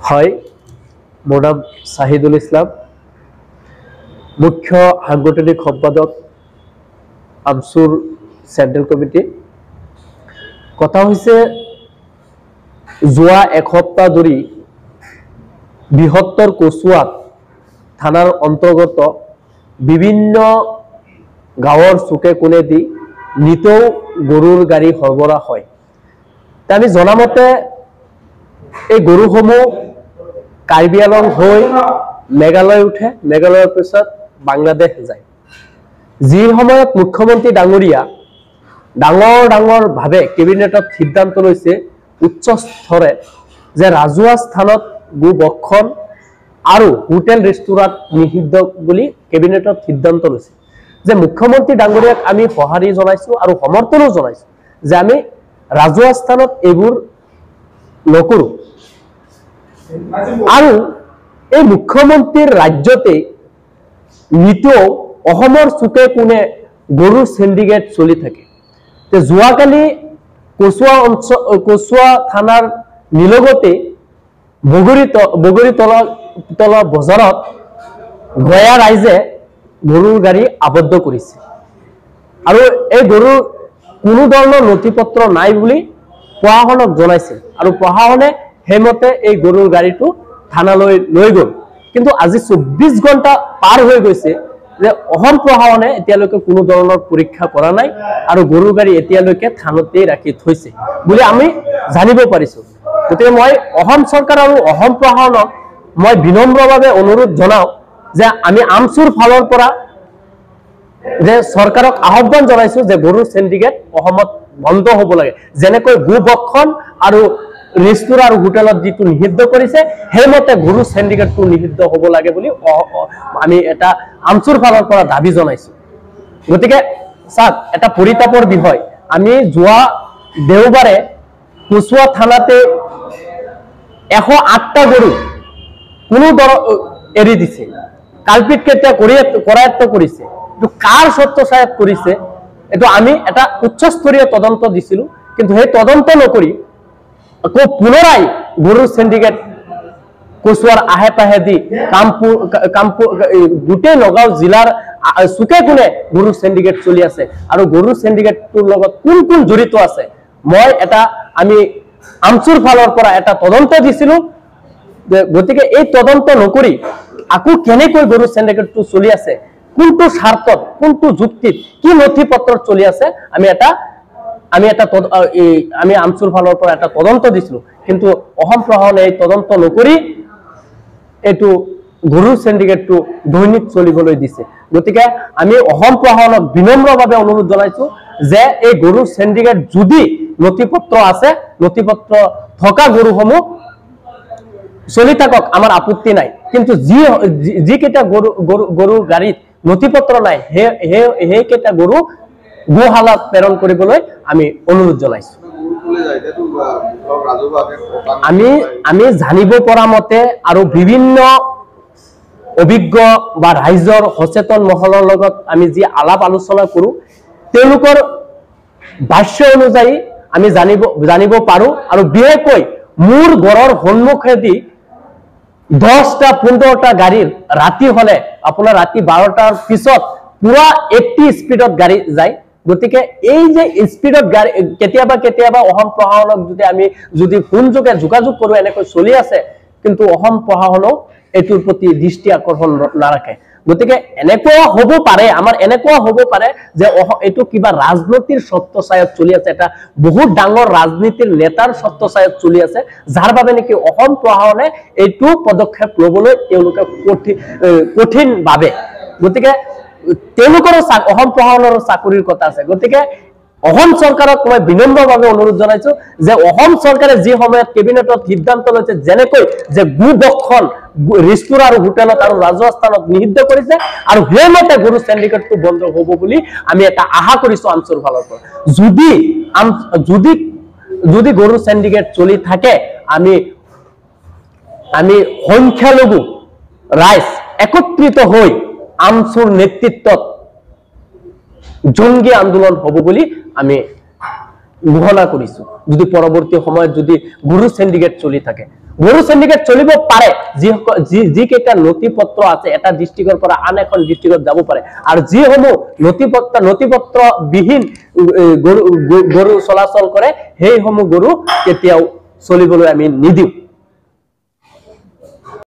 হয়, মোৰ নাম শাহিদুল ইছলাম, মুখ্য সাংগঠনিক সম্পাদক আমচুৰ চেন্ট্ৰেল কমিটি। কথা হৈছে যোৱা এসপ্তাহ ধৰি বৃহত্তৰ কচুৱাত থানাৰ অন্তৰ্গত বিভিন্ন গাঁৱৰ চুকে কোণেদি নিতৌ গৰুৰ গাড়ী সৰবৰাহ হয়। আমি জনামতে এই গৰুসমূহ কাৰ্বি আংলং হৈ মেঘালয় উঠে, মেঘালয়ৰ পিছত বাংলাদেশ যায়। যি সময়ত মুখ্যমন্ত্ৰী ডাঙৰীয়া ডাঙৰ কেবিনেটত সিদ্ধান্ত লৈছে উচ্চ স্তৰে যে ৰাজহুৱা স্থানত গো ভক্ষণ আৰু হোটেল ৰেষ্টুৰাঁত নিষিদ্ধ বুলি কেবিনেটত সিদ্ধান্ত লৈছে। যে মুখ্যমন্ত্ৰী ডাঙৰীয়াক আমি সঁহাৰি জনাইছো আৰু সমৰ্থনো জনাইছো যে আমি ৰাজহুৱা স্থানত এইবোৰ নকৰো। আৰু এই মুখ্যমন্ত্ৰীৰ ৰাজ্যতে নিতৌ অসমৰ চুকে কোণে গৰু সিন্ডিকেট চলি থাকে। যোৱাকালি কচুৱা থানাৰ নিলগতে বগৰীতলা বজাৰত গয়া ৰাইজে গৰুৰ গাড়ী আবদ্ধ কৰিছে আৰু এই গৰুৰ কোনো ধৰণৰ নথি পত্ৰ নাই বুলি প্ৰশাসনক জনাইছে আৰু প্ৰশাসনে সেইমতে এই গৰুৰ গাড়ীটো থানালৈ লৈ গ'ল। কিন্তু আজি 24 ঘণ্টা পাৰ হৈ গৈছে যে অসম প্ৰশাসনে এতিয়ালৈকে কোনো ধৰণৰ পৰীক্ষা কৰা নাই আৰু গৰুৰ গাড়ী এতিয়ালৈকে থানতেই ৰাখি থৈছে বুলি আমি জানিব পাৰিছো। গতিকে মই অসম চৰকাৰ আৰু অসম প্ৰশাসনক মই বিনম্ৰভাৱে অনুৰোধ জনাওঁ যে আমি আমচুৰ ফালৰ পৰা যে চৰকাৰক আহ্বান জনাইছো যে গৰুৰ সিন্ডিকেট অসমত বন্ধ হ'ব লাগে। যেনেকৈ গো ভক্ষণ আৰু ৰেষ্টুৰাঁ আৰু হোটেলত যিটো নিষিদ্ধ কৰিছে সেইমতে গৰু সিন্ডিকেটটো নিষিদ্ধ হ'ব লাগে বুলি আমি এটা আমচুৰ ফালৰ পৰা দাবী জনাইছো। গতিকে চাওক, এটা পৰিতাপৰ বিষয়, আমি যোৱা দেওবাৰে কচুৱা থানাতে 108টা গৰু কোনো এৰি দিছে। কালপিট কেতিয়া কৰায়ত্ব কৰিছে, এইটো কাৰ স্বত্বচায়ত কৰিছে, এইটো আমি এটা উচ্চস্তৰীয় তদন্ত দিছিলো। কিন্তু সেই তদন্ত নকৰি আকৌ পুনৰাই গৰুৰ সিন্ডিকেট কচুৱাৰ আহে পাহে দি কামপুৰ গোটেই নগাঁও জিলাৰ চুকে কোণে গৰুৰ সিন্ডিকেট চলি আছে। আৰু গৰুৰ সিন্ডিকেটটোৰ লগত কোন কোন জড়িত আছে আমি আমচুৰ ফালৰ পৰা এটা তদন্ত দিছিলো। গতিকে এই তদন্ত নকৰি আকৌ কেনেকৈ গৰুৰ সিন্ডিকেটটো চলি আছে, কোনটো স্বাৰ্থত, কোনটো যুক্তিত, কি নথি পত্ৰত চলি আছে, আমি আমচুৰ ফালৰ পৰা এটা তদন্ত দিছিলো। কিন্তু অসম প্ৰশাসনে এই তদন্ত নকৰি এইটো গৰুৰ সিন্ডিকেটটো দৈনিক চলিবলৈ দিছে। গতিকে আমি অসম প্ৰশাসনক বিনম্ৰভাৱে অনুৰোধ জনাইছো যে এই গৰুৰ সিন্ডিকেট যদি নথি পত্ৰ আছে, নথি পত্ৰ থকা গৰুসমূহ চলি থাকক, আমাৰ আপত্তি নাই। কিন্তু যিকেইটা গৰুৰ গাড়ীত নথি পত্ৰ নাই সেইকেইটা গৰু গোশালাত প্ৰেৰণ কৰিবলৈ আমি অনুৰোধ জনাইছো। আমি জানিব পৰা মতে আৰু বিভিন্ন অভিজ্ঞ বা ৰাইজৰ সচেতন মহলৰ লগত আমি যি আলাপ আলোচনা কৰো, তেওঁলোকৰ ভাষ্য অনুযায়ী আমি জানিব পাৰো। আৰু বিশেষকৈ মোৰ ঘৰৰ সন্মুখেদি 10টা 15টা গাড়ীৰ ৰাতি হলে আপোনাৰ ৰাতি 12টাৰ পিছত পুৰা 80 স্পীডত গাড়ী যায়। গতিকে এই যে স্পীডত গাড়ী কেতিয়াবা অসম প্ৰশাসনক যদি ফোনযোগে যোগাযোগ কৰো এনেকৈ চলি আছে, কিন্তু অসম প্ৰশাসনেও এইটোৰ প্ৰতি দৃষ্টি আকৰ্ষণ নাৰাখে। গতিকে এনেকুৱা হ'ব পাৰে, আমাৰ এনেকুৱা হ'ব পাৰে যে এইটো কিবা ৰাজনীতিৰ স্বত্বচায়ত চলি আছে, এটা বহুত ডাঙৰ ৰাজনীতিৰ নেতাৰ স্বত্বচায়ত চলি আছে, যাৰ বাবে নেকি অসম প্ৰশাসনে এইটো পদক্ষেপ ল'বলৈ তেওঁলোকে কঠিন ভাবে। গতিকে তেওঁলোকৰো অসম প্ৰশাসনৰো চাকৰিৰ কথা আছে। গতিকে অসম চৰকাৰক মই বিনম্ৰভাৱে অনুৰোধ জনাইছো যে অসম চৰকাৰে যি সময়ত কেবিনেটত সিদ্ধান্ত লৈছে, যেনেকৈ যে গো ভক্ষণ ৰেষ্টুৰাঁ আৰু হোটেলত আৰু ৰাজহুৱা স্থানত নিষিদ্ধ কৰিছে, আৰু সেইমতে গৰু সিন্ডিকেটটো বন্ধ হ'ব বুলি আমি এটা আশা কৰিছো আমচুৰ ফালৰ পৰা। যদি গৰু সিন্ডিকেট চলি থাকে, আমি সংখ্যালঘু ৰাইজ একত্ৰিত হৈ আমচুৰ নেতৃত্বত জঙ্গী আন্দোলন হ'ব বুলি আমি ঘোষণা কৰিছো যদি পৰৱৰ্তী সময়ত যদি গৰু সিন্ডিকেট চলি থাকে গৰু সিন্ডিকেট চলিব পাৰে যি কেইটা নথিপত্ৰ আছে এটা ডিস্ট্ৰিক্টৰ পৰা আন এখন ডিস্ট্ৰিক্টত যাব পাৰে আৰু যিসমূহ নথিপত্ৰ বিহীন গৰু চলাচল কৰে সেইসমূহ গৰু কেতিয়াও চলিবলৈ আমি নিদিওঁ